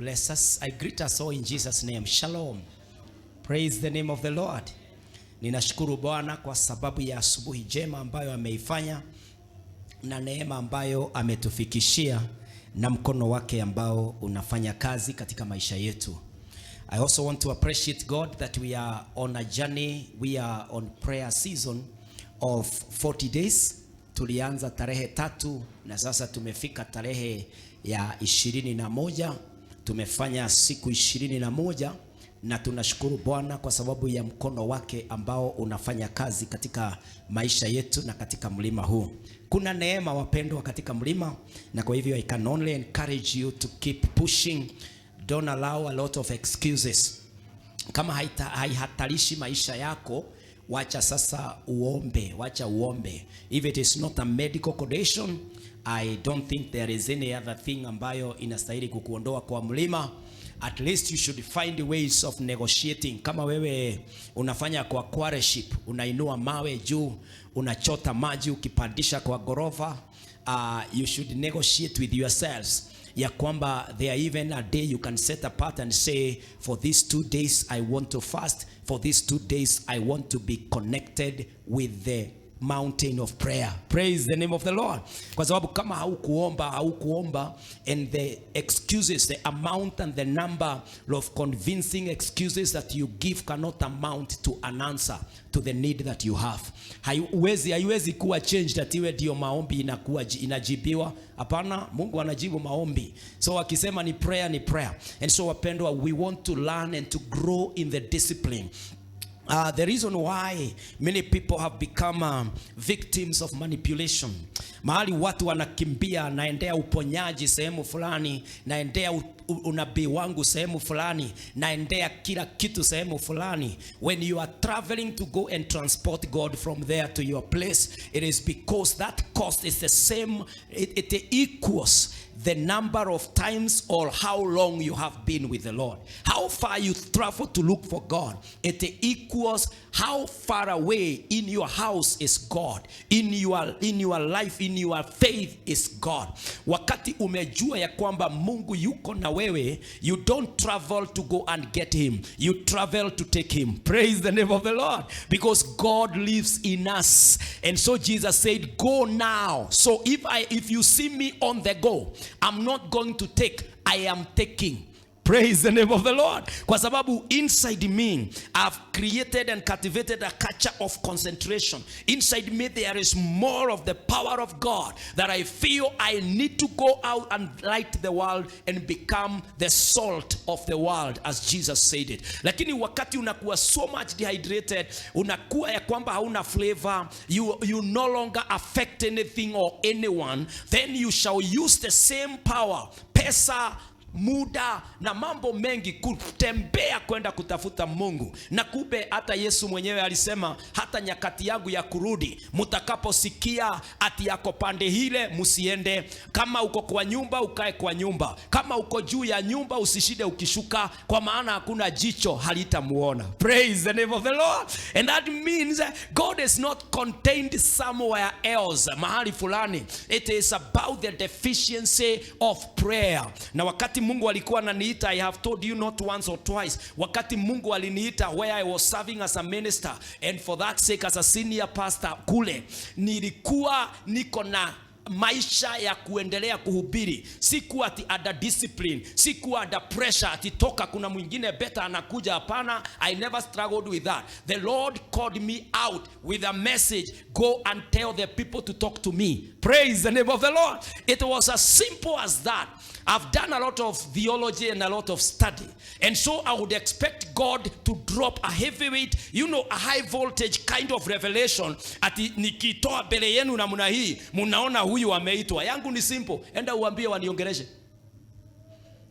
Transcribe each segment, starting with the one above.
bless us. I greet us all in Jesus' name. Shalom. Praise the name of the Lord. Ninashukuru Bwana kwa sababu ya asubuhi njema ambayo ameifanya na neema ambayo ametufikishia na mkono wake ambao unafanya kazi katika maisha yetu. I also want to appreciate God that we are on a journey. We are on prayer season of 40 days. Tulianza tarehe 3 na sasa tumefika tarehe ya 21. Tumefanya siku 21 na tunashukuru Bwana kwa sababu ya mkono wake ambao unafanya kazi katika maisha yetu na katika mlima huu. Kuna neema wapendwa katika mlima, na kwa hivyo I can only encourage you to keep pushing. Don't allow a lot of excuses. Kama haihatarishi maisha yako, wacha sasa uombe, wacha uombe. If it is not a medical condition, I don't think there is any other thing ambayo inastahili kukuondoa kwa mlima. At least you should find ways of negotiating. Kama wewe unafanya kwa quarryship, unainua mawe juu, unachota maji ukipandisha kwa gorofa, you should negotiate with yourselves. Ya kwamba there even a day you can set apart and say, for these 2 days I want to fast. For these 2 days I want to be connected with the mountain of prayer. Praise the name of the Lord. Kwa sababu kama haukuomba, and the excuses, the amount and the number of convincing excuses that you give cannot amount to an answer to the need that you have. Haiwezi kuwa changed atiwe ndio maombi inajibiwa. Hapana, Mungu anajibu maombi. So akisema ni prayer, ni prayer. And so wapendwa, we want to learn and to grow in the discipline. The reason why many people have become victims of manipulation. Mahali watu wanakimbia, naendea uponyaji sehemu fulani, naendea unabii wangu sehemu fulani, naendea kila kitu sehemu fulani. When you are traveling to go and transport God from there to your place, it is because that cost is the same, it equals the number of times or how long you have been with the Lord. How far you travel to look for God, it equals how far away in your house is God, in your life, in your faith is God. Wakati umejua ya kwamba Mungu yuko na wewe, you don't travel to go and get him, you travel to take him. Praise the name of the Lord, because God lives in us. And so Jesus said, go now. So if you see me on the go, I'm not going to take, I am taking. Praise the name of the Lord. Kwa sababu inside me, I've created and cultivated a culture of concentration. Inside me, there is more of the power of God that I feel I need to go out and light the world and become the salt of the world, as Jesus said it. Lakini wakati unakuwa so much dehydrated, unakuwa ya kwamba hauna flavor, you no longer affect anything or anyone, then you shall use the same power, pesa, muda na mambo mengi kutembea kwenda kutafuta Mungu. Na kube hata Yesu mwenyewe alisema, hata nyakati yangu ya kurudi, mutakaposikia ati yako pande hile, musiende. Kama uko kwa nyumba, ukae kwa nyumba. Kama uko juu ya nyumba, usishide ukishuka, kwa maana hakuna jicho halitamuona. Praise the name of the Lord. And that means God is not contained somewhere else, mahali fulani. It is about the deficiency of prayer. Na wakati Mungu alikuwa ananiita, I have told you not once or twice, wakati Mungu aliniita where I was serving as a minister, and for that sake as a senior pastor kule, nilikuwa niko na maisha ya kuendelea kuhubiri. Sikuwa ati under discipline, sikuwa under pressure ati toka kuna mwingine better anakuja. Hapana, I never struggled with that. The Lord called me out with a message, go and tell the people to talk to me. Praise the name of the Lord. It was as simple as that. I've done a lot of theology and a lot of study, and so I would expect God to drop a heavyweight, a high voltage kind of revelation. Ati nikitoa mbele yenu namna hii, munaona huyu ameitwa. Yangu ni simple, enda uambie waniongeleshe.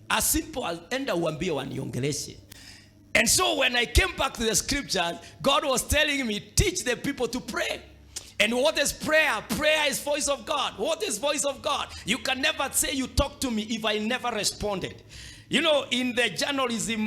As simple as enda uambie waniongeleshe. And so when I came back to the scripture, God was telling me, teach the people to pray. And what is prayer? Prayer is voice of God. What is voice of God? You can never say you talk to me if I never responded. You know, in the journalism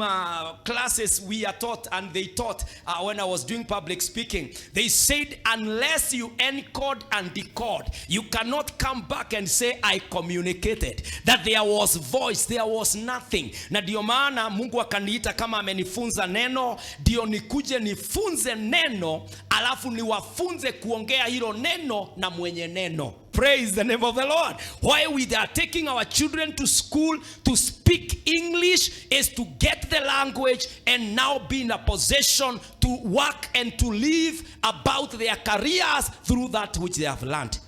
classes we are taught, and they taught when I was doing public speaking, they said unless you encode and decode, you cannot come back and say I communicated. That there was voice, there was nothing. Na ndio maana Mungu akaniita kama amenifunza neno, ndio nikuje nifunze neno, alafu niwafunze kuongea hilo neno na mwenye neno. Praise the name of the Lord. Why we are taking our children to school to speak English is to get the language and now be in a position to work and to live about their careers through that which they have learned.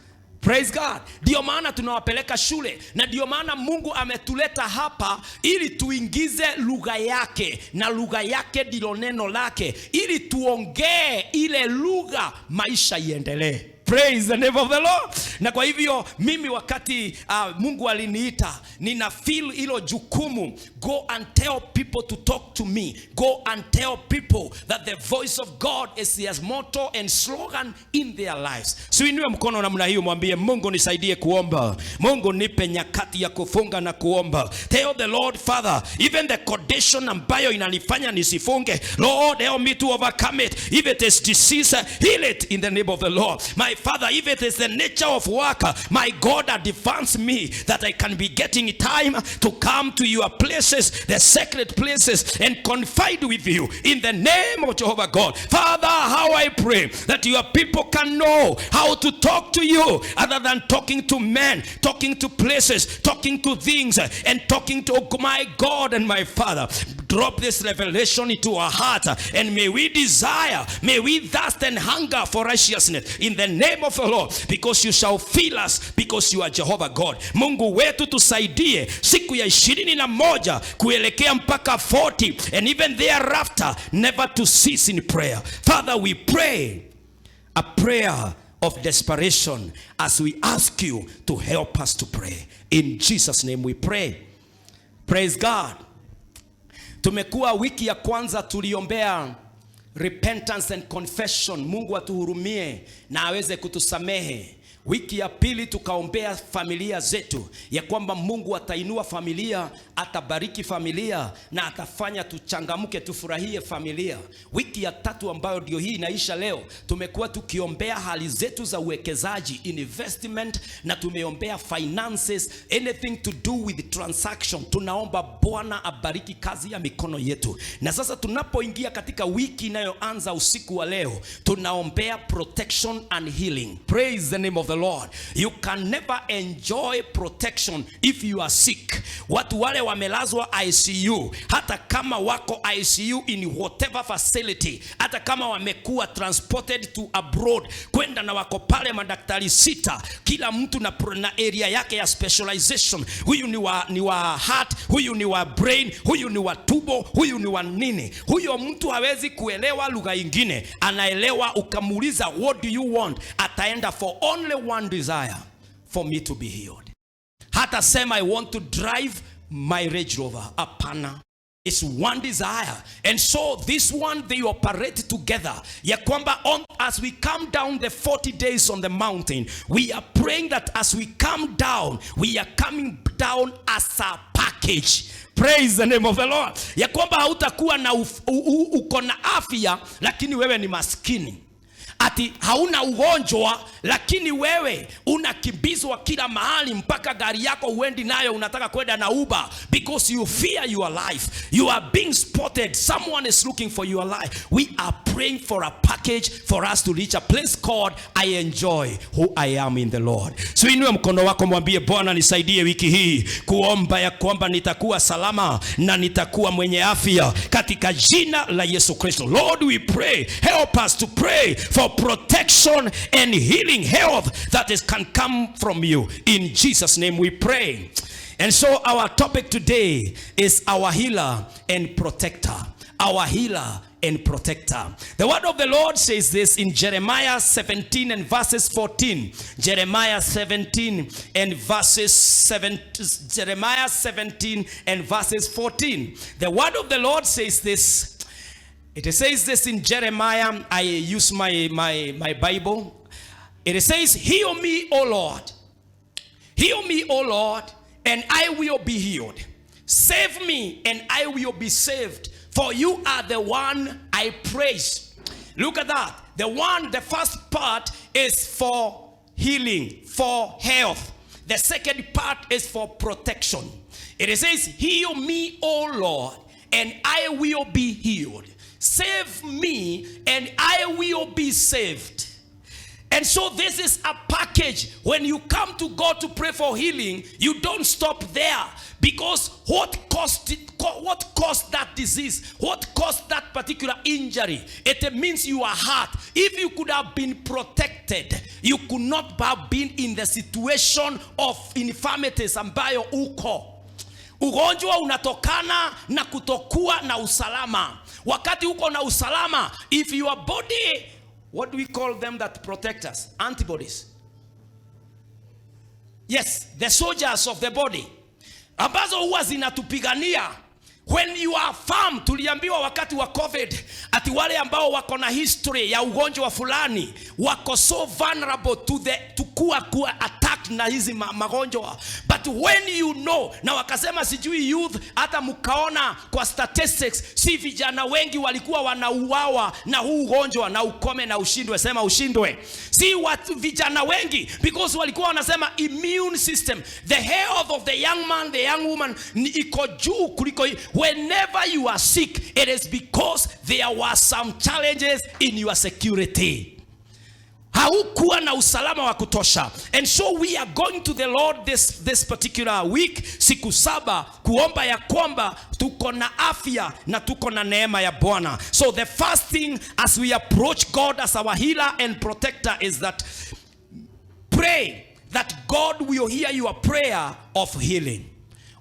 Praise God. Ndio maana tunawapeleka shule, na ndio maana Mungu ametuleta hapa ili tuingize lugha yake, na lugha yake ndilo neno lake, ili tuongee ile lugha maisha iendelee. Praise the name of the Lord. Na kwa hivyo mimi wakati Mungu aliniita, nina feel hilo jukumu. Go and tell people to talk to me. Go and tell people that the voice of God is their motto and slogan in their lives. So inue mkono namna hiyo, mwambie Mungu nisaidie kuomba. Mungu nipe nyakati ya kufunga na kuomba. Tell the Lord, Father, even the condition ambayo inanifanya nisifunge, Lord, help me to overcome it. If it is disease, heal it in the name of the Lord. My Father, if it is the nature of work, my God, advance me that I can be getting time to come to your places, the sacred places, and confide with you in the name of Jehovah God. Father, how I pray that your people can know how to talk to you other than talking to men, talking to places, talking to things, and talking to my God and my Father. Drop this revelation into our heart, and may we desire, may we thirst and hunger for righteousness in the name of the Lord, because you shall fill us, because you are Jehovah God. Mungu wetu tusaidie siku ya 21 kuelekea mpaka 40, and even thereafter never to cease in prayer. Father, we pray a prayer of desperation as we ask you to help us to pray. In Jesus' name we pray. Praise God. Tumekuwa wiki ya kwanza tuliombea repentance and confession. Mungu atuhurumie na aweze kutusamehe. Wiki ya pili tukaombea familia zetu, ya kwamba Mungu atainua familia, atabariki familia, na atafanya tuchangamuke, tufurahie familia. Wiki ya tatu ambayo ndio hii inaisha leo, tumekuwa tukiombea hali zetu za uwekezaji, investment, na tumeombea finances, anything to do with transaction. Tunaomba Bwana abariki kazi ya mikono yetu. Na sasa tunapoingia katika wiki inayoanza usiku wa leo, tunaombea protection and healing. Praise the name of the Lord. You can never enjoy protection if you are sick. Watu wale wamelazwa ICU, hata kama wako ICU in whatever facility, hata kama wamekuwa transported to abroad, kwenda na wako pale madaktari 6, kila mtu na area yake ya specialization. Huyu ni wa heart, huyu ni wa brain, huyu ni wa tubo, huyu ni wa nini. Huyo mtu hawezi kuelewa lugha ingine, anaelewa ukamuuliza what do you want, ataenda for only one desire, for me to be healed. Hata sema I want to drive my Range Rover. Apana. It's one desire. And so this one, they operate together. Ya kwamba as we come down the 40 days on the mountain, we are praying that as we come down, we are coming down as a package. Praise the name of the Lord. Ya kwamba hautakuwa na uko na afya lakini wewe ni maskini. Ati hauna ugonjwa lakini wewe unakimbizwa kila mahali, mpaka gari yako uendi nayo, unataka kwenda na Uber because you fear your life. You are being spotted. Someone is looking for your life. We are praying for a package for us to reach a place called I enjoy who I am in the Lord. So inua mkono wako, mwambie Bwana nisaidie wiki hii kuomba ya kwamba nitakuwa salama na nitakuwa mwenye afya katika jina la Yesu Kristo. Lord, we pray, help us to pray for protection and healing health that can come from you. In Jesus' name we pray. And so our topic today is our healer and protector. Our healer and protector. The word of the Lord says this in Jeremiah 17 and verses 14. Jeremiah 17 and verses 7. Jeremiah 17 and verses 14. The word of the Lord says this. It says this in Jeremiah. I use my Bible. It says, heal me, O Lord. Heal me, O Lord, and I will be healed. Save me and I will be saved, for you are the one I praise. Look at that. The first part is for healing, for health. The second part is for protection. It says, heal me, O Lord, and I will be healed. Save me and I will be saved. And so this is a package. When you come to God to pray for healing, you don't stop there. Because what caused that disease? What caused that particular injury? It means you are hurt. If you could have been protected, you could not have been in the situation of infirmities ambayo uko. Ugonjwa unatokana na kutokuwa na usalama. Wakati uko na usalama, if your body, what do we call them that protect us? Antibodies. Yes, the soldiers of the body. Ambazo huwa zinatupigania. When you are firm, tuliambiwa wakati wa COVID, ati wale ambao wako na history ya ugonjwa fulani, wako so vulnerable to kuwa attacked na hizi magonjwa. But when you know, na wakasema sijui youth, hata mkaona kwa statistics, si vijana wengi walikuwa wanauawa na huu ugonjwa na ukome na ushindwe. Sema ushindwe. Si watu vijana wengi, because walikuwa wanasema immune system, the health of the young man, the young woman, iko juu kuliko. Whenever you are sick, it is because there were some challenges in your security. Haukuwa na usalama wa kutosha. And so we are going to the Lord this particular week, siku 7, kuomba ya kwamba tuko na afya na tuko na neema ya Bwana. So the first thing as we approach God as our healer and protector is that pray that God will hear your prayer of healing.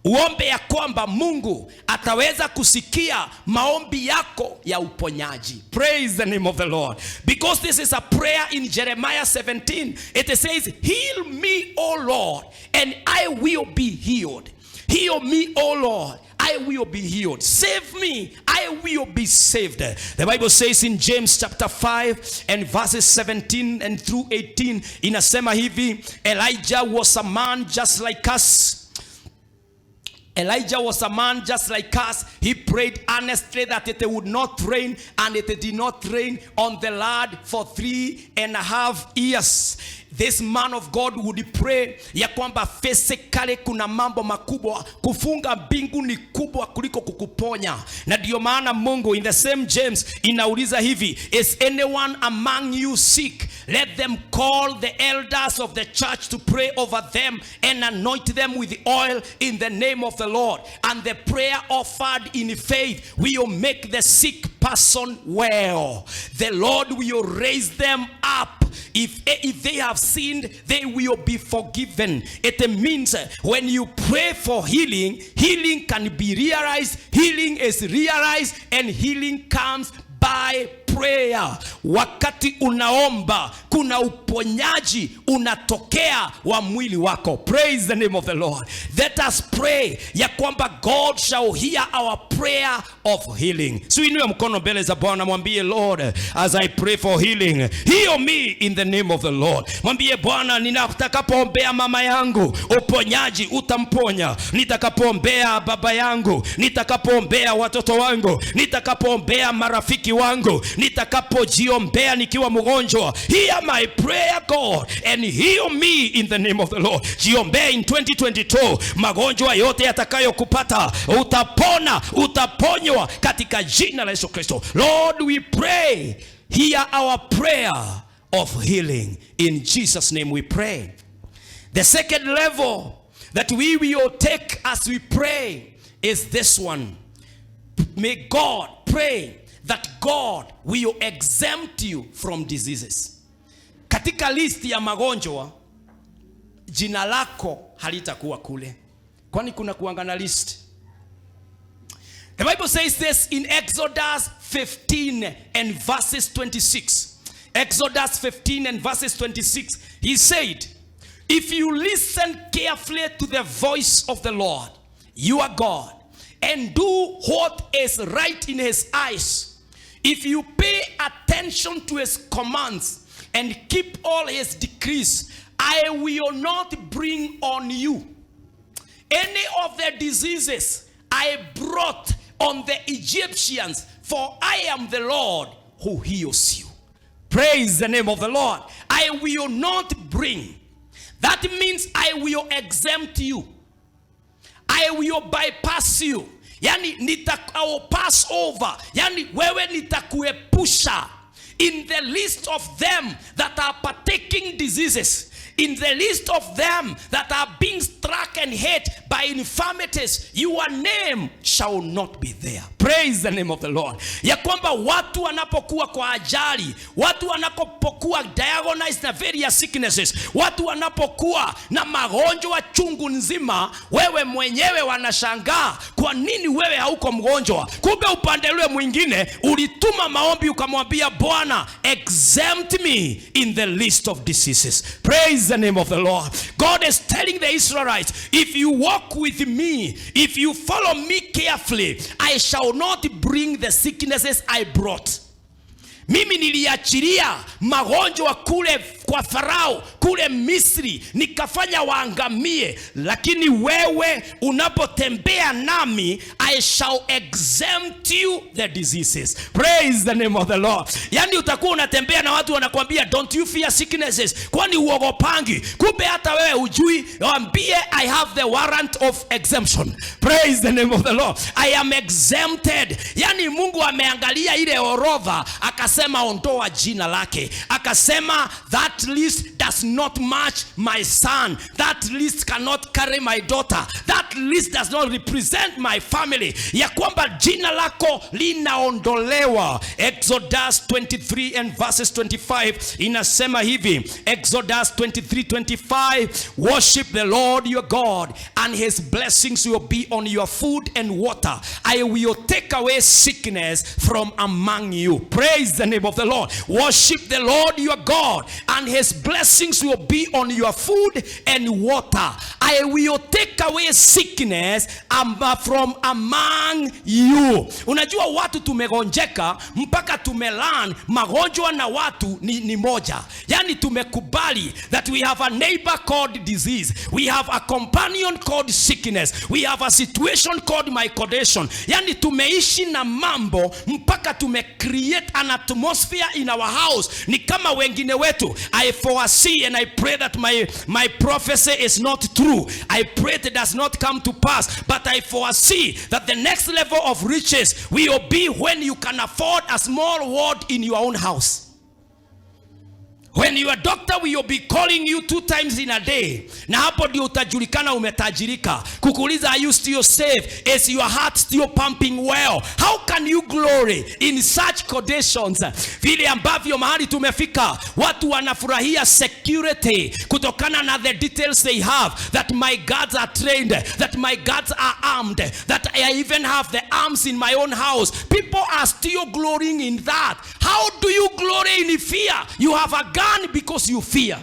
Uombe ya kwamba Mungu ataweza kusikia maombi yako ya uponyaji. Praise the name of the Lord. Because this is a prayer in Jeremiah 17. It says, heal me, O Lord, and I will be healed. Heal me, O Lord, I will be healed. Save me, I will be saved. The Bible says in James chapter 5 and verses 17 and through 18, inasema hivi, Elijah was a man just like us. Elijah was a man just like us. He prayed earnestly that it would not rain, and it did not rain on the land for 3.5 years. This man of God would pray ya kwamba physically kuna mambo makubwa, kufunga mbingu ni kubwa kuliko kukuponya. Na ndio maana Mungu in the same James inauliza hivi, is anyone among you sick? Let them call the elders of the church to pray over them and anoint them with oil in the name of the Lord. And the prayer offered in faith will make the sick person well. The Lord will raise them up. If they have sinned, they will be forgiven. It means when you pray for healing, healing can be realized, healing is realized, and healing comes by prayer. Wakati unaomba, kuna uponyaji unatokea wa mwili wako. Praise the name of the Lord. Let us pray ya kwamba God shall hear our prayer of healing. So inua mkono mbele za Bwana, mwambie Lord, as I pray for healing, heal me in the name of the Lord. Mwambie Bwana, nitakapoombea mama yangu, uponyaji utamponya. Nitakapoombea baba yangu, nitakapoombea watoto wangu, nitakapoombea marafiki wangu, nitakapojiombea nikiwa mgonjwa, hear my prayer God and heal me in the name of the Lord. Jiombea in 2022, magonjwa yote yatakayokupata utapona, utaponywa katika jina la Yesu Kristo. Lord, we pray, hear our prayer of healing. In Jesus' name we pray. The second level that we will take as we pray is this one. May God pray that God will exempt you from diseases. Katika listi ya magonjwa, jina lako halitakuwa kule. Kwani kuna kuangana list? The Bible says this in Exodus 15 and verses 26. Exodus 15 and verses 26. He said, if you listen carefully to the voice of the Lord, your God, and do what is right in his eyes, if you pay attention to his commands and keep all his decrees, I will not bring on you any of the diseases I brought on the Egyptians, for I am the Lord who heals you. Praise the name of the Lord. I will not bring. That means I will exempt you. I will bypass you. Yani I'll pass over. Yani wewe nitakuepusha. In the list of them that are partaking diseases, in the list of them that are being struck and hit by infirmities, your name shall not be there. Praise the name of the Lord. Ya kwamba watu wanapokuwa kwa ajali, watu wanapokuwa diagnosed na various sicknesses, watu wanapokuwa na magonjwa chungu nzima, wewe mwenyewe wanashangaa kwa nini wewe hauko mgonjwa. Kumbe upande ule mwingine ulituma maombi ukamwambia Bwana, exempt me in the list of diseases. Praise the name of the Lord. God is telling the Israelites, if you walk with me, if you follow me carefully, I shall not bring the sicknesses I brought. Mimi niliachilia magonjwa kule kwa Farao, kule Misri, nikafanya waangamie. Lakini wewe unapotembea nami, I shall exempt you the diseases. Praise the name of the Lord. Yani utakuwa unatembea na watu wanakuambia, don't you fear sicknesses, kwani uogopangi? Kumbe hata wewe hujui, waambie I have the warrant of exemption. Praise the name of the Lord. I am exempted. Yani Mungu ameangalia ile orodha, akasema ondoa jina lake. Akasema that list does not match my son. That list cannot carry my daughter. That list does not represent my family. Ya kwamba jina lako linaondolewa. Exodus 23 and verses 25 inasema hivi. Exodus 23:25, worship the Lord your God and his blessings will be on your food and water. I will take away sickness from among you. Praise the name of the Lord. Worship the Lord your God and his blessings will be on your food and water. I will take away sickness from among you. Unajua watu tumegonjeka mpaka tumelan magonjwa na watu ni moja. Yani tumekubali that we have a neighbor called disease. We have a companion called sickness. We have a situation called mycodation. Yani tumeishi na mambo mpaka create an atmosphere in our house. Ni kama wengine wetu. I foresee and I pray that my prophecy is not true. I pray it does not come to pass. But I foresee that the next level of riches will be when you can afford a small ward in your own house. When your doctor will be calling you 2 times in a day. Na hapo ndio utajulikana umetajirika. Kukuuliza, are you still safe? Is your heart still pumping well? How can you glory in such conditions? Vile ambavyo mahali tumefika, watu wanafurahia security kutokana na the details they have, that my guards are trained, that my guards are armed, that I even have the arms in my own house. People are still glorying in that. How do you glory in fear? You have a gun because you fear.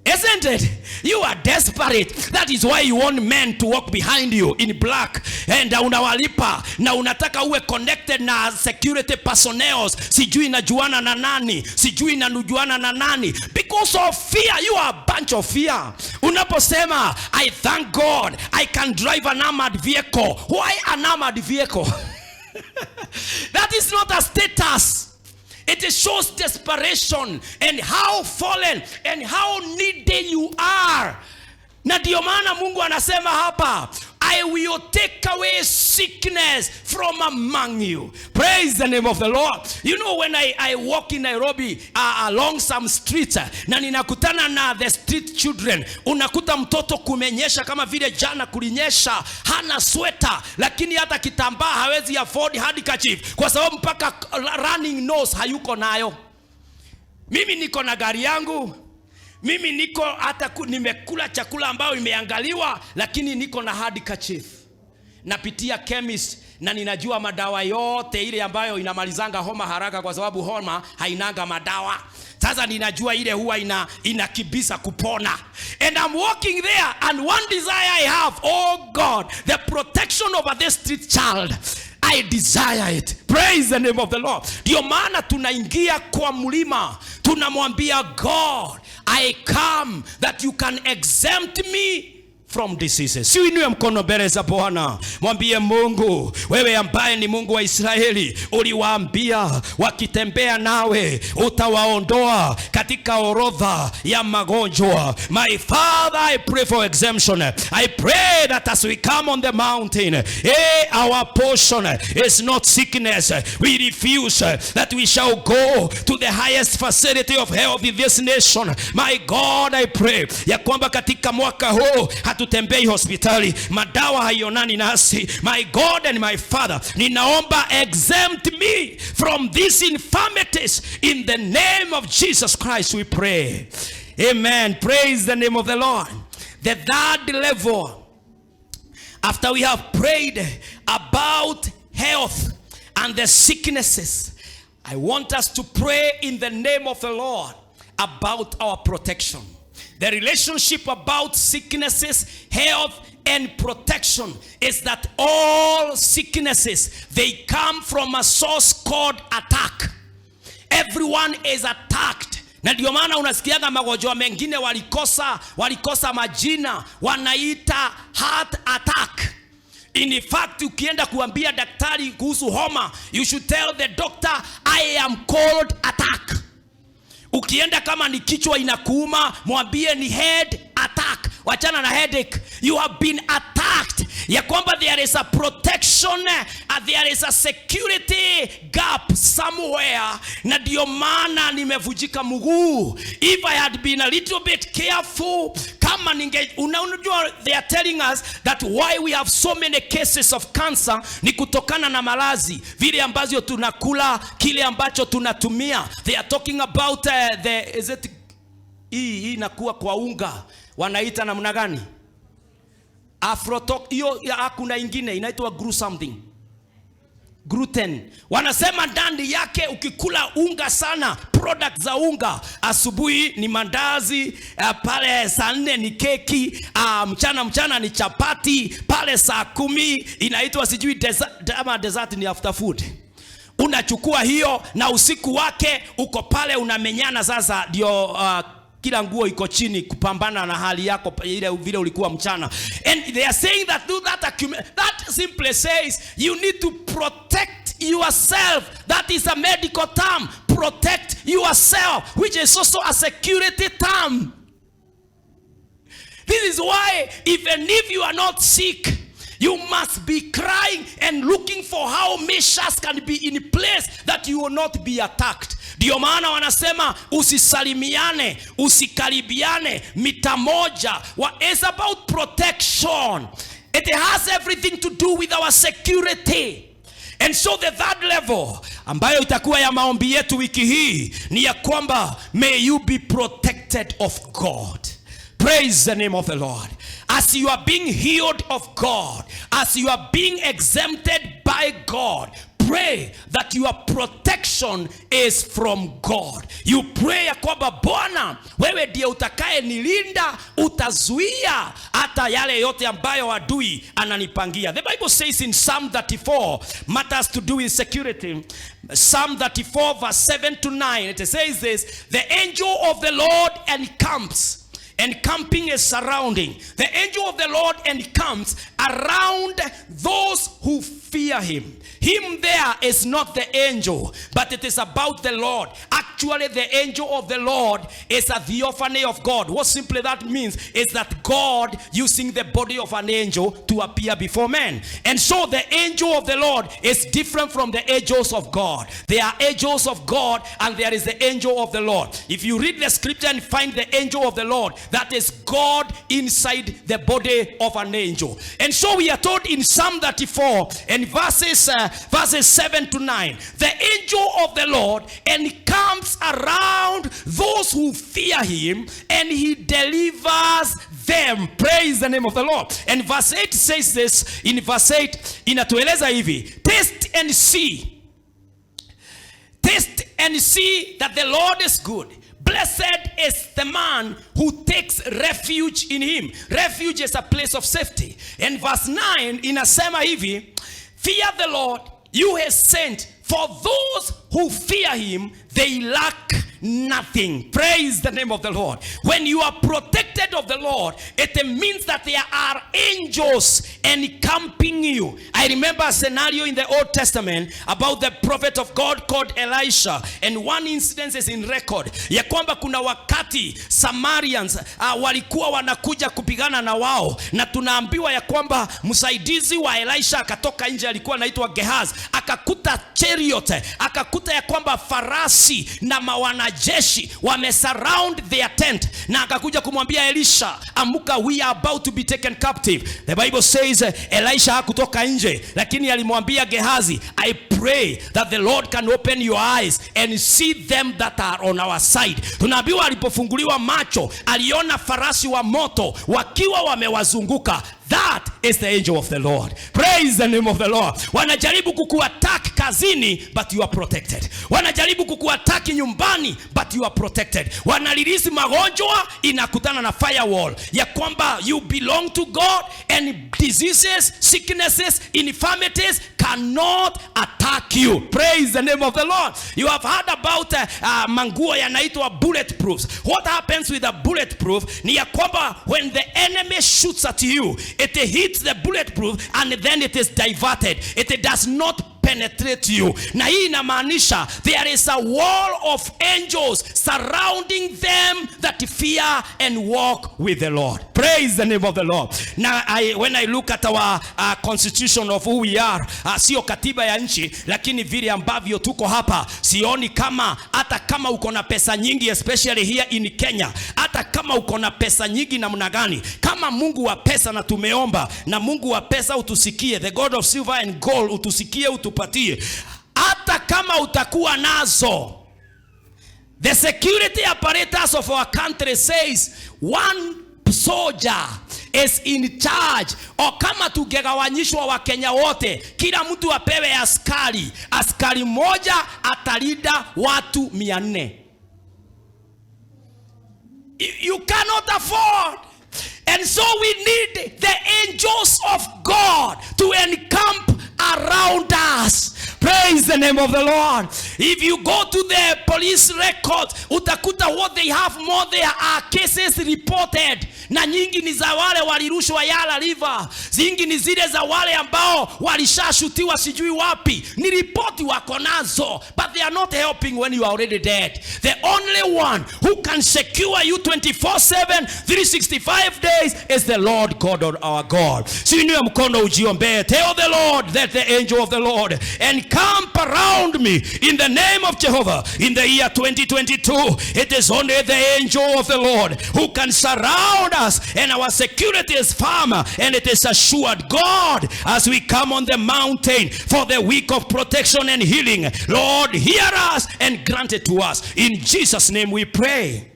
Isn't it? You are desperate. That is why you want men to walk behind you in black. And unawalipa. Na unataka uwe connected na security personnel. Sijui najuana na nani. Sijui nanujuana na nani. Because of fear. You are a bunch of fear. Unaposema, I thank God I can drive an armored vehicle. Why an armored vehicle? That is not a status. It shows desperation and how fallen and how needy you are. Na ndio maana Mungu anasema hapa, I will take away sickness from among you. Praise the name of the Lord. You know, when I walk in Nairobi along some streets, na ninakutana na the street children, unakuta mtoto kumenyesha kama vile jana kulinyesha, hana sweta, lakini hata kitambaa hawezi afford handkerchief kwa sababu mpaka running nose hayuko nayo. Mimi niko na gari yangu. Mimi niko hata nimekula chakula ambao imeangaliwa, lakini niko na handkerchief. Napitia chemist na ninajua madawa yote ile ambayo inamalizanga homa haraka kwa sababu homa hainanga madawa. Sasa ninajua ile huwa inakibisa kupona. And I'm walking there and one desire I have, oh God, the protection over this street child. I desire it. Praise the name of the Lord. Ndio maana tunaingia kwa mlima. Tunamwambia God, I come that you can exempt me from diseases. Si uinue mkono mbele za Bwana, mwambie Mungu, wewe ambaye ni Mungu wa Israeli, uliwaambia wakitembea nawe utawaondoa katika orodha ya magonjwa. My Father, I pray for exemption. I pray that as we come on the mountain, our portion is not sickness. We refuse that we shall go to the highest facility of health in this nation. My God, I pray ya kwamba katika mwaka huu hatutembei hospitali, madawa haionani nasi. My God and my Father, ninaomba exempt me from these infirmities in the name of Jesus Christ we pray. Amen. Praise the name of the Lord. The third level, after we have prayed about health and the sicknesses, I want us to pray in the name of the Lord about our protection. The relationship about sicknesses, health, and protection is that all sicknesses, they come from a source called attack. Everyone is attacked. Na ndio maana unasikiaga magonjwa mengine walikosa majina, wanaita heart attack. In fact, ukienda kuambia daktari kuhusu homa, you should tell the doctor, I am cold attack. Ukienda kama ni kichwa inakuuma, mwambie ni head attack. Wachana na headache. You have been attacked. Ya kwamba there is a protection, there is a security gap somewhere. Na ndio maana nimevujika mguu. If I had been a little bit careful, kama unajua they are telling us that why we have so many cases of cancer ni kutokana na malazi, vile ambazo tunakula, kile ambacho tunatumia. They are talking about hii inakuwa kwa unga, wanaita namna gani? Afrotok, hiyo hakuna ingine inaitwa gluten. Wanasema ndani yake ukikula unga sana, product za unga, asubuhi ni mandazi, pale saa 4 ni keki, mchana ni chapati, pale saa 10 inaitwa sijui dessert ni after food. Unachukua hiyo na usiku wake uko pale unamenyana sasa ndio kila nguo iko chini kupambana na hali yako ile vile ulikuwa mchana. And they are saying that do that that simply says you need to protect yourself. That is a medical term, protect yourself, which is also a security term. This is why even if you are not sick, you must be crying and looking for how measures can be in place that you will not be attacked. Ndio maana wanasema usisalimiane, usikaribiane mita moja. It's about protection. It has everything to do with our security. And so the third level ambayo itakuwa ya maombi yetu wiki hii ni ya kwamba may you be protected of God. Praise the name of the Lord. As you are being healed of God, as you are being exempted by God, pray that your protection is from God. You pray ya kwamba Bwana, wewe ndiye utakaye nilinda, utazuia hata yale yote ambayo adui ananipangia. The Bible says in Psalm 34, matters to do with security. Psalm 34 verse 7 to 9, it says this: the angel of the Lord encamps. Encamping is surrounding. The angel of the Lord encamps around those who fear him. Him there is not the angel, but it is about the Lord. Actually, the angel of the Lord is a theophany of God. What simply that means is that God using the body of an angel to appear before men. And so the angel of the Lord is different from the angels of God. There are angels of God and there is the angel of the Lord. If you read the scripture and find the angel of the Lord, that is God inside the body of an angel. And so we are told in Psalm 34 and verses 7 to 9, the angel of the Lord encamps around those who fear him and he delivers them. Praise the name of the Lord. And verse 8 says this. In verse 8 inatueleza hivi: taste and see that the Lord is good. Blessed is the man who takes refuge in him. Refuge is a place of safety. And verse 9 inasema hivi: fear the Lord, you have sent, for those who fear him, they lack nothing. Praise the name of the Lord. When you are protected of the Lord, it means that there are angels encamping you. I remember a scenario in the Old Testament about the prophet of God called Elisha, and one incident is in record ya kwamba kuna wakati Samaritans walikuwa wanakuja kupigana na wao, na tunaambiwa ya kwamba msaidizi wa Elisha akatoka nje, alikuwa anaitwa Gehazi, akakuta chariot, akakuta ya kwamba farasi na wanajeshi wamesurround their tent, na akakuja kumwambia Elisha, amuka, we are about to be taken captive. The Bible says Elisha hakutoka nje, lakini alimwambia Gehazi, I pray that the Lord can open your eyes and see them that are on our side. Tunaambiwa alipofunguliwa macho, aliona farasi wa moto wakiwa wamewazunguka. That is the angel of the Lord. Praise the name of the Lord. Wanajaribu kukuattack kazini, but you are protected. Wanajaribu kukuattack nyumbani, but you are protected. Wanalirisi magonjwa, inakutana na firewall ya kwamba you belong to God, and diseases, sicknesses, infirmities cannot attack you. Praise the name of the Lord. You have heard about manguo yanaitwa bulletproofs. What happens with a bulletproof ni ya kwamba when the enemy shoots at you, it hits the bulletproof and then it is diverted. It does not penetrate you. Na hii inamaanisha there is a wall of angels surrounding them that fear and walk with the Lord. Praise the name of the Lord. Now when I look at our constitution of who we are, sio katiba ya nchi, lakini vile ambavyo tuko hapa, sioni kama hata kama uko na pesa nyingi, especially here in Kenya, hata kama uko na pesa nyingi namna gani, kama Mungu wa pesa, na tumeomba na Mungu wa pesa utusikie, the God of silver and gold utusikie, utupatie, hata kama utakuwa nazo. The security apparatus of our country says one soldier is in charge. O kama tungegawanyishwa wa Kenya wote, kila mtu apewe askari, askari moja atalida watu 400. You cannot afford. And so we need the angels of God to encamp around us. Praise the name of the Lord. If you go to the police records, utakuta what they have more there are cases reported. Na nyingi ni za wale walirushwa Yala River. Zingi ni zile za wale ambao walishashutiwa sijui wapi. Ni ripoti wako nazo, but they are not helping when you are already dead. The only one who can secure you 24/7, 365 days is the Lord God or our God. Sinuye mkono ujiombe. Tell the Lord that the angel of the Lord encamp around me in the name of Jehovah. In the year 2022, it is only the angel of the Lord who can surround us, and our security is firm and it is assured. God, as we come on the mountain for the week of protection and healing, Lord, hear us and grant it to us. In Jesus' name we pray.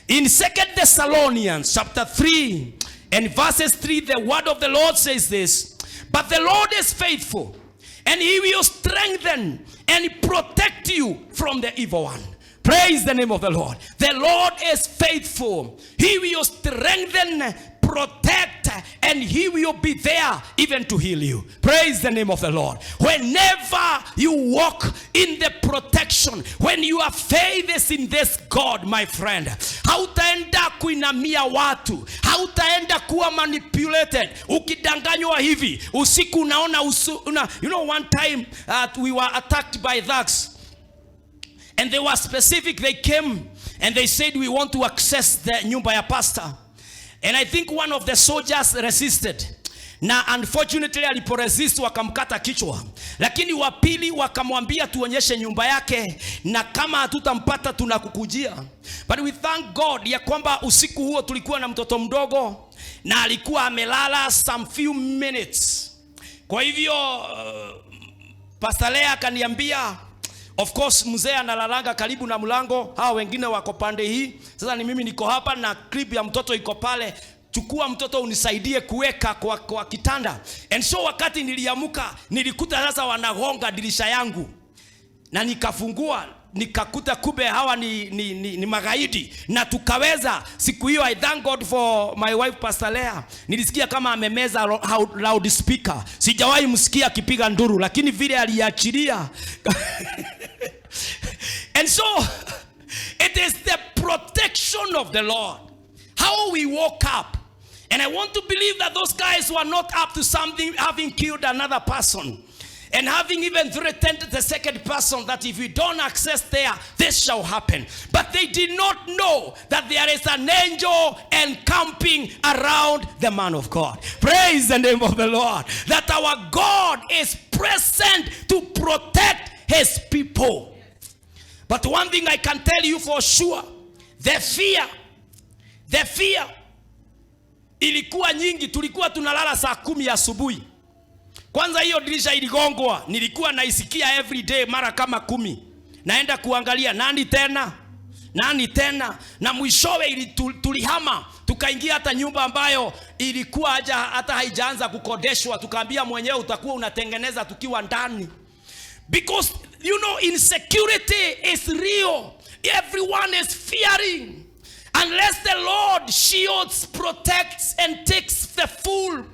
In 2 Thessalonians chapter 3 and verses 3, the word of the Lord says this: but the Lord is faithful, and he will strengthen and protect you from the evil one. Praise the name of the Lord. The Lord is faithful. He will strengthen, protect, and he will be there even to heal you. Praise the name of the Lord. Whenever you walk in the protection, when you have faith in this God, my friend, hautaenda kuinamia watu, hautaenda kuwa manipulated. Ukidanganywa hivi usiku unaona you know, one time we were attacked by thugs. And they were specific. They came and they said, we want to access the nyumba ya pastor. And I think one of the soldiers resisted. Na unfortunately aliporesist wakamkata kichwa. Lakini wa pili wakamwambia tuonyeshe nyumba yake, na kama hatutampata tunakukujia. But we thank God ya kwamba usiku huo tulikuwa na mtoto mdogo na alikuwa amelala some few minutes. Kwa hivyo Pastor Lea akaniambia, of course mzee analalanga karibu na mlango, hao wengine wako pande hii. Sasa ni mimi niko hapa na clip ya mtoto iko pale. Chukua mtoto unisaidie kuweka kwa kitanda. And so wakati niliamuka nilikuta sasa wanagonga dirisha yangu. Na nikafungua nikakuta kube hawa ni magaidi, na tukaweza siku hiyo. I thank God for my wife Pastor Lea. Nilisikia kama amemeza loudspeaker. Sijawahi msikia akipiga nduru, lakini vile aliachilia. And so of the Lord. How we woke up. And I want to believe that those guys were not up to something, having killed another person. And having even threatened the second person that if we don't access there, this shall happen. But they did not know that there is an angel encamping around the man of God. Praise the name of the Lord. That our God is present to protect his people. But one thing I can tell you for sure, the fear ilikuwa nyingi. Tulikuwa tunalala saa 10 asubuhi. Kwanza hiyo dirisha iligongwa, nilikuwa naisikia every day mara kama 10. Naenda kuangalia nani tena, na mwishowe tulihama, tukaingia hata nyumba ambayo ilikuwa hata haijaanza kukodeshwa, tukaambia mwenyewe utakuwa unatengeneza tukiwa ndani. Because you know, insecurity is real. Everyone is fearing. Unless the Lord shields, protects and takes the full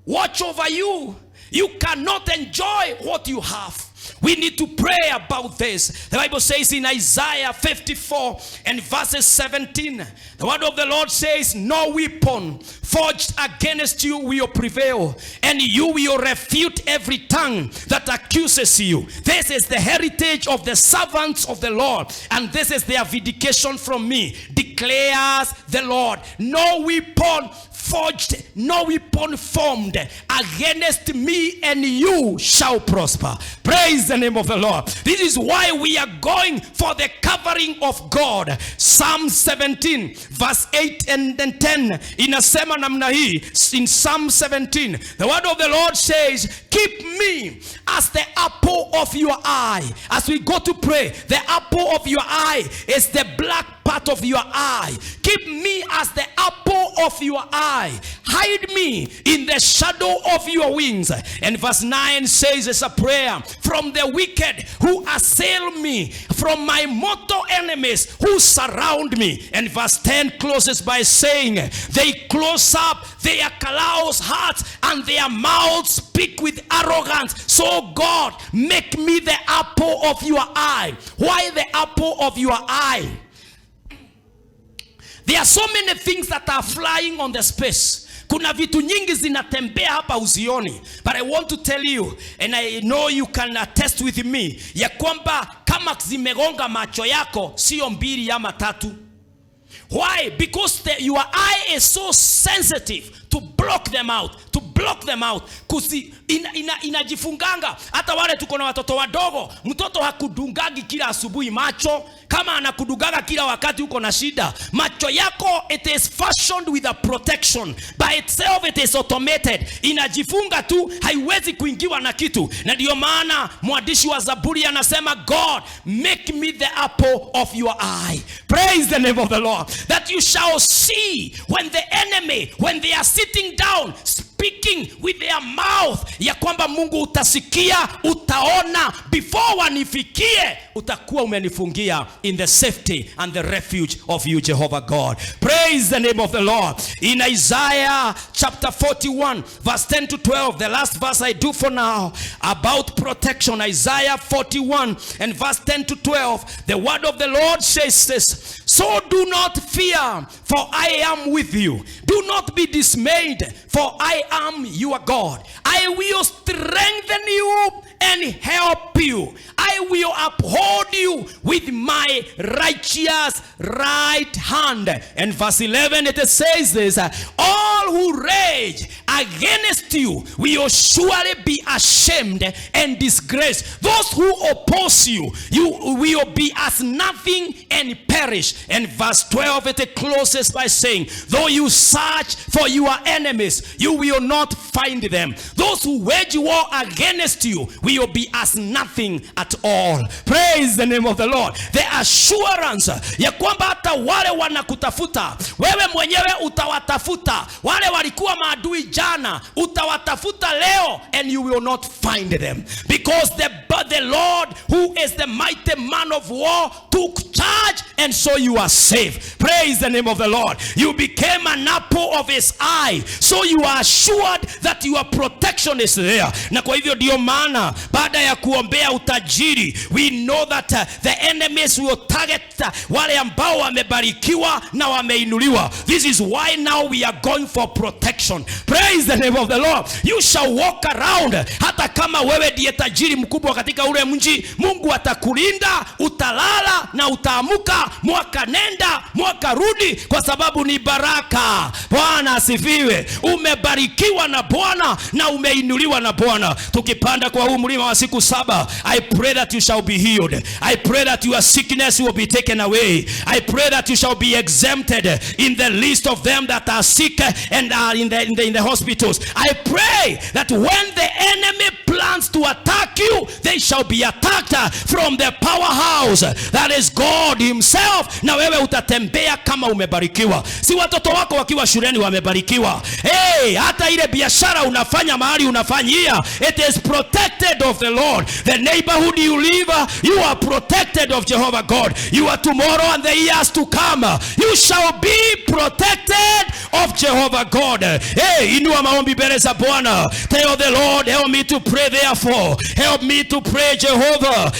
watch over you, you cannot enjoy what you have. We need to pray about this. The Bible says in Isaiah 54 and verses 17, the word of the Lord says, no weapon forged against you will prevail, and you will refute every tongue that accuses you. This is the heritage of the servants of the Lord, and this is their vindication from me, declares the Lord. No weapon forged, no weapon formed against me and you shall prosper. Praise the name of the Lord. This is why we are going for the covering of God. Psalm 17 verse 8 and 10 inasema namna hii. In Psalm 17, the word of the Lord says, keep me as the apple of your eye. As we go to pray, the apple of your eye is the black part of your eye. Keep me as the apple of your eye. Hide me in the shadow of your wings. And verse 9 says, it's a prayer from the wicked who assail me, from my mortal enemies who surround me. And verse 10 closes by saying, they close up their callous hearts and their mouths speak with arrogance. So God, make me the apple of your eye. Why the apple of your eye? There are so many things that are flying on the space. Kuna vitu nyingi zinatembea hapa uzioni. But I want to tell you, and I know you can attest with me, ya kwamba kama zimegonga macho yako, sio 2 ama 3. Why? Because your eye is so sensitive to block them out. Kusi inajifunganga. Hata wale tuko na watoto wadogo, mtoto hakudungagi kila asubuhi macho. Kama anakudugaga kila wakati uko na shida. Macho yako, it is fashioned with a protection. By itself it is automated. Inajifunga tu, haiwezi kuingiwa na kitu. Na ndio maana mwandishi wa Zaburi anasema, God, make me the apple of your eye. Praise the name of the Lord. That you shall see when the enemy, when they are sitting down, speaking with their mouth, ya kwamba Mungu utasikia, utaona, before wanifikie, utakuwa umenifungia in the safety and the refuge of you, Jehovah God. Praise the name of the Lord. In Isaiah chapter 41 verse 10 to 12, the last verse I do for now, about protection. Isaiah 41 and verse 10 to 12, the word of the Lord says this, so do not fear, for I am with you. Do not be dismayed, for I am your God. I will strengthen you and help you. I will uphold you with my righteous right hand. And verse 11 it says this, all who rage against you will surely be ashamed and disgraced. Those who oppose you, you will be as nothing and perish. And verse 12 it closes by saying, though you search for your enemies, you will not find them. Those who wage war against you will be as nothing at all. Praise the name of the Lord. The assurance ya kwamba hata wale wanakutafuta, wewe mwenyewe utawatafuta. Wale walikuwa maadui jana, utawatafuta leo, and you will not find them. Because the Lord, who is the mighty man of war, took charge, and so you are safe. Praise the name of the Lord. You became an apple of his eye, so you are assured that your protection is there. Na kwa hivyo ndio maana baada ya kuombea utajiri, we know that the enemies will target wale ambao wamebarikiwa na wameinuliwa. This is why now we are going for protection. Praise the name of the Lord. You shall walk around, hata kama wewe ndiye tajiri mkubwa katika ule mji, Mungu atakulinda, utalala na utaamuka, mwaka nenda mwaka rudi, kwa sababu ni baraka. Bwana asifiwe. Umebarikiwa na Bwana na umeinuliwa na Bwana. Tukipanda kwa huu mlima wa siku 7, I pray that you shall be healed. I pray that your sickness will be taken away. I pray that you shall be exempted in the list of them that are sick and are in the hospitals. I pray that when the enemy plans to attack you, they shall be attacked from the powerhouse that is God himself. Na wewe utatembea kama umebarikiwa. Si watoto wako wakiwa shuleni wamebarikiwa. Hata ile biashara unafanya mahali unafanyia, it is protected of the Lord. The neighborhood you live, you are protected of Jehovah God. You are tomorrow and the years to come, you shall be protected of Jehovah God. Inua maombi mbele za Bwana. Tell the Lord, help me to pray therefore. Help me to pray, Jehovah,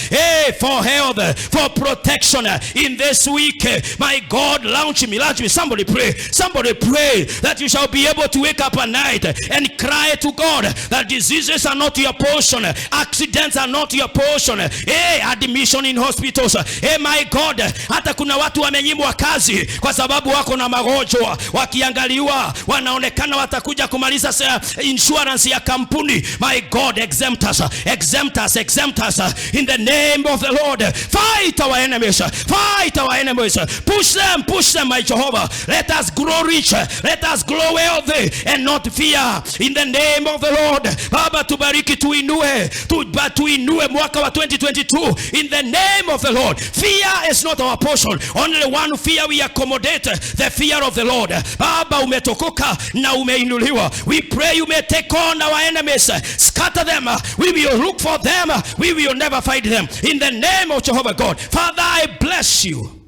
for health, for protection in this week. My God, launch me. Somebody pray. Somebody pray that you shall be able to wake up at night and cry to God that diseases are not your portion, accidents are not your portion, admission in hospitals. My God, hata kuna watu wamenyimwa kazi kwa sababu wako na magonjwa, wakiangaliwa wanaonekana watakuja kumaliza insurance ya kampuni. My God, exempt us, exempt us, exempt us in the name of the Lord. Fight our enemies, fight our enemies, push them, my Jehovah. Let us grow rich, let us grow wealthy and not fear in the name of the Lord. Baba, tubariki, tuinue mwaka wa 2022 in the name of the Lord. Fear is not our portion. Only one fear we accommodate, the fear of the Lord. Baba, umetokoka na umeinuliwa. We pray you may take on our enemies, scatter them. We will look for them, we will never fight them in the name of Jehovah God. Father, I bless you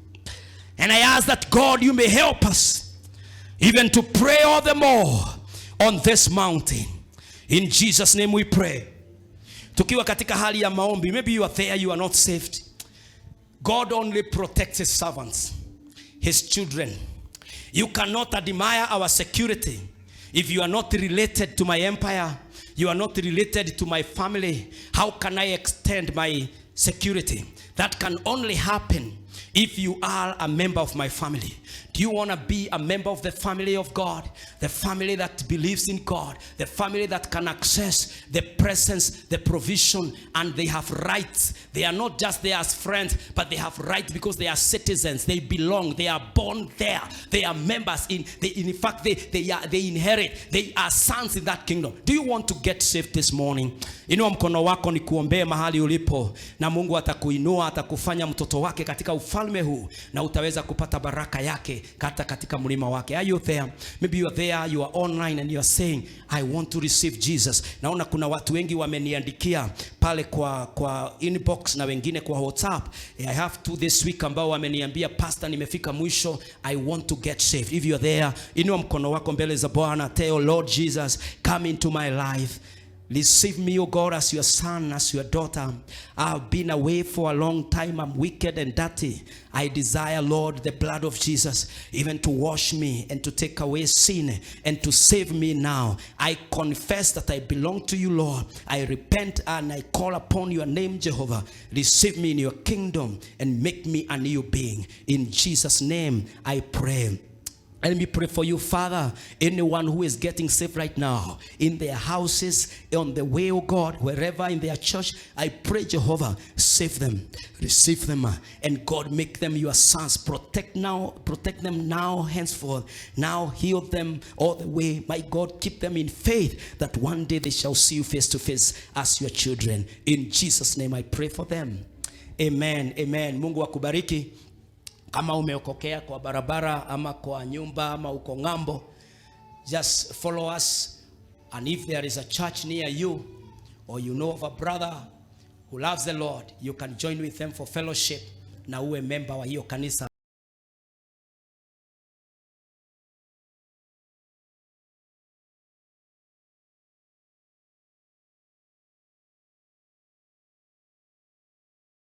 and I ask that God, you may help us even to pray all the more on this mountain. In Jesus' name we pray. Tukiwa katika hali ya maombi, maybe you are there, you are not saved. God only protects his servants, his children. You cannot admire our security if you are not related to my empire. You are not related to my family. How can I extend my security? That can only happen if you are a member of my family. Do you want to be a member of the family of God? The family that believes in God. The family that can access the presence, the provision, and they have rights. They are not just there as friends, but they have rights because they are citizens. They belong. They are born there. They are members. In fact, they inherit. They are sons in that kingdom. Do you want to get saved this morning? Inua mkono wako nikuombee mahali ulipo, na Mungu atakuinua, atakufanya mtoto wake katika ufalme huu, na utaweza kupata baraka yake katika mlima wake. Are you there? Maybe you are there, you are online and you are saying, I want to receive Jesus. Naona kuna watu wengi wameniandikia pale kwa inbox na wengine kwa WhatsApp. I have two this week ambao wameniambia, Pastor, nimefika mwisho, I want to get saved. If you are there, inua mkono wako mbele za Bwana. Tell Lord Jesus, come into my life. Receive me, O God, as your son, as your daughter. I've been away for a long time. I'm wicked and dirty. I desire, Lord, the blood of Jesus, even to wash me and to take away sin and to save me now. I confess that I belong to you, Lord. I repent and I call upon your name, Jehovah. Receive me in your kingdom and make me a new being. In Jesus' name I pray. Let me pray for you, Father. Anyone who is getting saved right now, in their houses, on the way, oh God, wherever in their church, I pray, Jehovah, save them, receive them, and God, make them your sons. Protect them now, henceforth. Now heal them all the way. My God, keep them in faith that one day they shall see you face to face as your children. In Jesus' name I pray for them. Amen. Amen. Mungu akubariki. Kama umeokokea kwa barabara ama kwa nyumba ama uko ngambo, just follow us, and if there is a church near you or you know of a brother who loves the Lord, you can join with them for fellowship na uwe member wa hiyo kanisa.